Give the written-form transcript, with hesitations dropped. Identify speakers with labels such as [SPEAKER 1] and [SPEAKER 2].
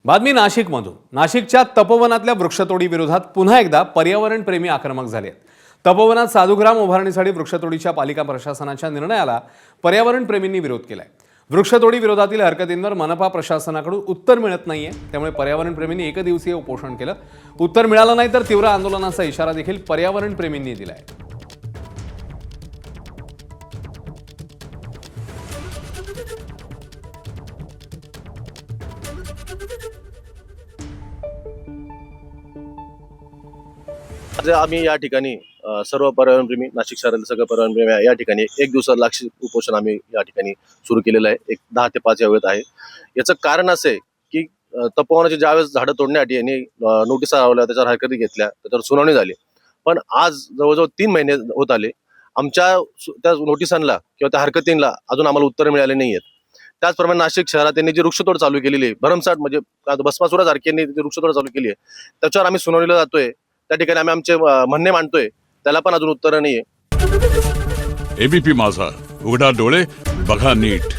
[SPEAKER 1] बातमी नाशिकमधून। नाशिकच्या तपोवनातल्या वृक्षतोडी विरोधात पुन्हा एकदा पर्यावरणप्रेमी आक्रमक झाले आहेत। तपोवनात साधुग्राम उभारणीसाठी वृक्षतोडीच्या पालिका प्रशासनाच्या निर्णयाला पर्यावरणप्रेमींनी विरोध केलाय। वृक्षतोडी विरोधातील हरकतींवर मनपा प्रशासनाकडून उत्तर मिळत नाहीये, त्यामुळे पर्यावरणप्रेमींनी एकदिवसीय उपोषण केलं। उत्तर मिळालं नाही तर तीव्र आंदोलनाचा इशारा देखील पर्यावरणप्रेमींनी दिलाय।
[SPEAKER 2] आज आम्ही या ठिकाणी सर्व पर्यावरणप्रेमी, नाशिक शहरातील सगळे पर्यावरणप्रेमी या ठिकाणी एक दिवसाचं लाक्षिक उपोषण आम्ही या ठिकाणी सुरू केलेलं आहे। एक 10 ते 5 या वेळेत आहे। याचं कारण असं आहे की तपोवनाचे ज्यावेळेस झाडं तोडण्यासाठी यांनी नोटिसा लावल्या, त्याच्यावर हरकती घेतल्या, त्याच्यावर सुनावणी झाली, पण आज जवळजवळ 3 महिने होत आले, आमच्या त्या नोटिसांना किंवा त्या हरकतींना अजून आम्हाला उत्तर मिळाले नाही आहेत। त्याचप्रमाणे नाशिक शहरात त्यांनी जी वृक्षतोड चालू केलेली आहे, भरमसाठ म्हणजे भस्मासुरासारखी यांनी जी वृक्षतोड चालू केली आहे, त्याच्यावर आम्ही सुनावणीला जातोय, त्या ठिकाणी आम्ही आमचे म्हणणे मांडतोय, त्याला पण अजून उत्तर नाहीये।
[SPEAKER 3] एबीपी माझा, उघडा डोळे बघा नीट।